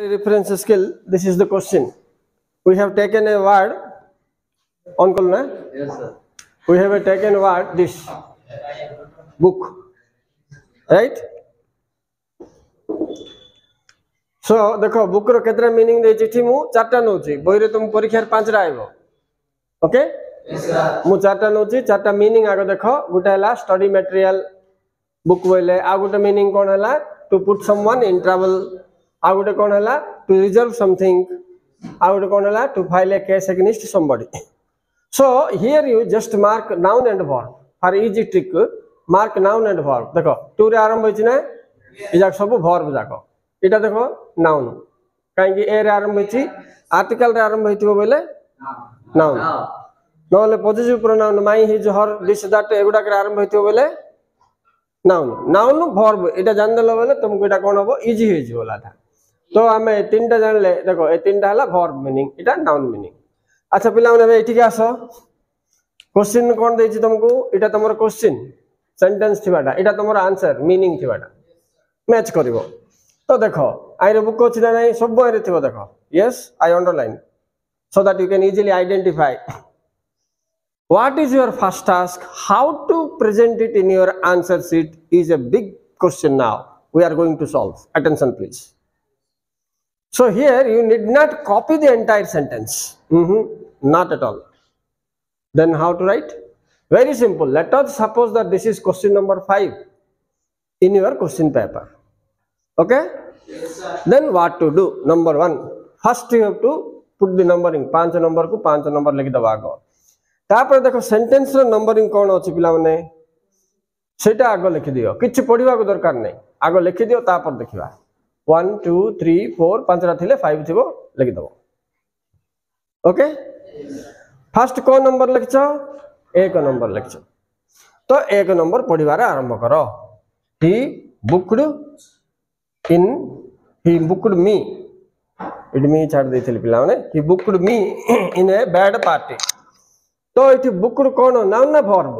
Reference skill. This is the question. We have taken a word. On call na? Yes, sir. We have taken a word. This book, right? So देखो book रो केतरा meaning दे चिठी मु चारटा नोची बोई रे तुम परीक्षा 5 रा आइबो ओके Yes, sir. मु चारटा नोची चारटा meaning आगो देखो गुटा हला study material book बोले आ गुटा meaning कोन हला to put someone in trouble आ गुटे कोन हला to reserve something आ गुटे कोन हला to file a case against somebody. So here you just mark noun and verb for easy trick. Mark noun and verb देखो to रे आरंभ होइछि ना इजा सब verb जाको इटा देखो नाउन काहे ए रे आरंभ होइछि आर्टिकल रे आरंभ होइथिबो बोले नाउन नले positive pronoun my his her this that एगुडा के आरंभ होइथिबो बोले नाउन नाउन वर्ब इटा जान देलो बोले तुमको इटा कोन होबो इजी होइ जिवला था तो हमें तीनटा जानले देखो ए तीनटा हला वर्ब मीनिंग इटा नाउन मीनिंग अच्छा पिला माने एठी के आसो क्वेश्चन कोन देछि तुमको इटा तमरो क्वेश्चन सेंटेंस थिबाटा इटा तमरो आंसर मीनिंग थिबाटा मैच करिवो तो देखो आई रे बुक अछि ना नहीं सब आई रे थिबो देखो yes I underline so that you can easily identify what is your first task how to present it in your answer sheet is a big question now we are going to solve attention please so here you need not copy the entire sentence not at all then how to write very simple let us suppose that this is question number 5 in your question paper okay Yes, sir. then what to do number 1 first you have to put the numbering 5 number को 5 number लिखि दबा आगो तापर देखो sentence रो numbering कोन अछि पिला माने सेटा आगो लिखि दियो किछ पढिबा को दरकार नै आगो लिखि दियो तापर देखिबा 1 2 3 4 5 रा थिले 5 थिबो लिखि दबो ओके फर्स्ट को नंबर लिखछो एक नंबर लिखछो तो एक नंबर पढिबार आरंभ करो ही booked in he booked me it me छाड़ देथिल पिला माने he booked me in a bad party तो इठी booked कोन नाउन ना verb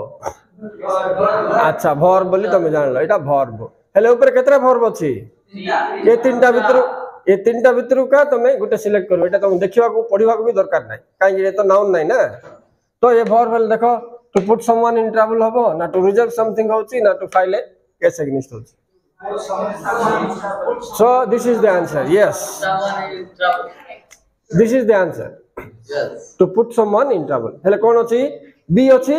अच्छा verb बोली तुम जान लो एटा verb हेले ऊपर केतरा verb अछि ये तीनटा भितरु का तमे गुटे सिलेक्ट करो एटा तुम देखिबा को पढिबा को भी दरकार नै काहे ये तो नाउन नै ना तो ये verb हेले देखो to put someone in trouble हबो ना to reserve something होछि ना to file a case against होछि so this is the answer yes Someone in trouble. this is the answer Yes. to put someone in trouble हेले कोन अछि b अछि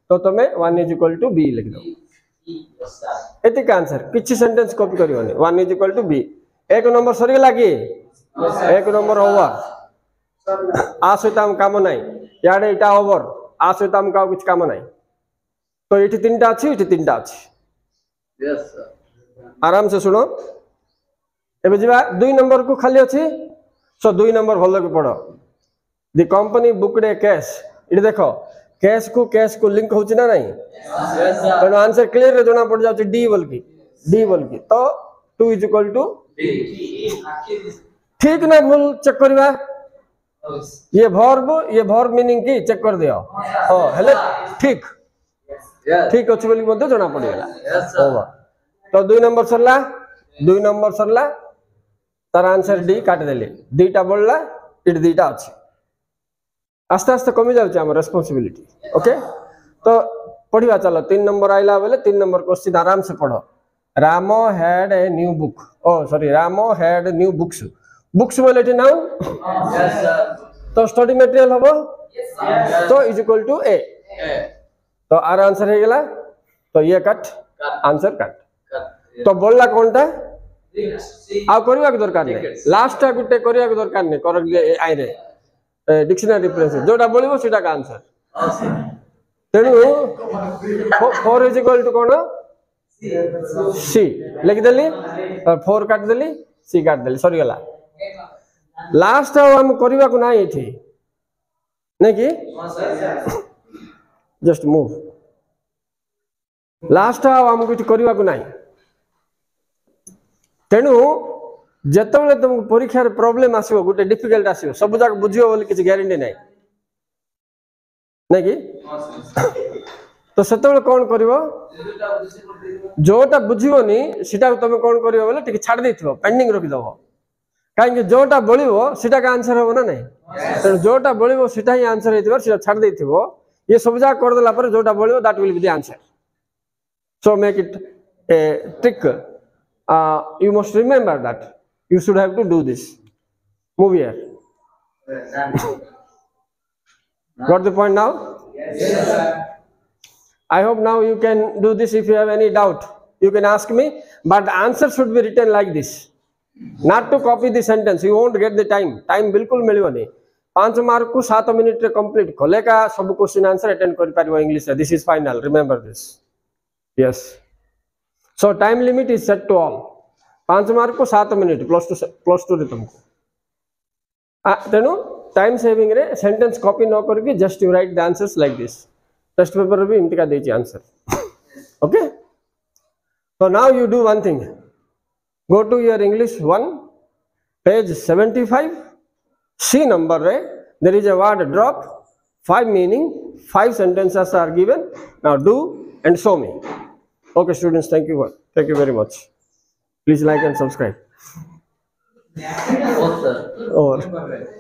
तो तमे 1 is equal to b लिख दो Yes, sir. एति का आंसर किछि सेंटेंस कॉपी करियोनी 1 is equal to b एक नंबर सरी गेला की एक नंबर ओवर आ सहित हम काम नै याडे इटा ओवर आ सहित हम का कुछ काम नै तो एठी तीनटा अछि एठी तीनटा अछि Yes, sir. आराम से सुनो एबे जिबा 2 नंबर को खाली अछि सो 2 नंबर भलो के पढो the company booked a case इडे देखो केस को लिंक होछि ना नहीं Yes, sir. तो आंसर क्लियर रे जोना पड़ जाउछि डी बोल की तो 2 is equal to B. ठीक ना भूल चेक करबा ये वर्ब मीनिंग की चेक कर दियो हां हेले ठीक Yes. ठीक अछि बोली मध्ये जोना पड़ गेला Yes, sir. ओवर तो 2 नंबर सरला तार आंसर डी काट देले दुईटा बोलला इट दुईटा अछि आस्ते आस्ते कमी जाउछ हमर रिस्पांसिबिलिटी ओके तो पढिबा चलो 3 नंबर आइला बेले 3 नंबर क्वेश्चन आराम से पढो Ramo had a new book Ramo had new books बोले टी नाउन Yes, sir. तो स्टडी मटेरियल हबो Yes, sir. तो is equal to A A. तो आर आंसर हे गेला तो ये कट आंसर कट Cut. तो बोलला कोनटा C. आ करिया के दरकार नै लास्ट टा गुटे करिया के दरकार नै कर आई रे डिक्शनरी रेफरेंस जोटा बोलिबो सेटा का आंसर Awesome. तेनु 4 इज इक्वल टू कोन सी लिख देली और 4 काट देली सी काट देली सरी गेला लास्ट हम करिया को नै एठी नै कि जस्ट मूव लास्ट हम कुछ करिया को नै तेनु जेतबेले तुम परीक्षा रे प्रॉब्लम आसीबो गुटे डिफिकल्ट आसीबो सब जाक बुझियो बोली किछ ग्यारंटी नै नै कि तो सेतबेले कोन करिवो जोटा बुझिबोनी सेटा तुम कोन करिवो बोले टिक छाड़ देथिबो पेंडिंग रखि दबो कहीं जोटा बोलिबो सीटा का आंसर हो ना नहीं तेणु जोटा बोलिबो सीटा ही आंसर हेतिबो सीटा छाड़ देथिबो ये सब जा कर देला पर जोटा बोलिबो that will be the answer so make it a trick you must remember that you should have to do this move here got the point now Yes, sir. I hope now you can do this. If you have any doubt you can ask me, but the answer should be written like this, not to copy the sentence. You won't get the time बिल्कुल मिलियो नहीं 5 mark को 7 minute रे complete कले का सब question answer attend कर पारिबो English. This is final, remember this. Yes, so time limit is set to all. 5 mark को 7 मिनट प्लस टू रे तुमको तेणु टाइम सेविंग रे सेंटेंस कॉपी न करके just you write the answers like this. Test paper भी इनका देची answer. Okay, so now you do one thing, go to your English 1 page 75, C number रे there is a word drop, 5 meaning, 5 sentences are given. Now do and show me. Okay students, thank you very much. Please like and subscribe. Yes, sir. Over.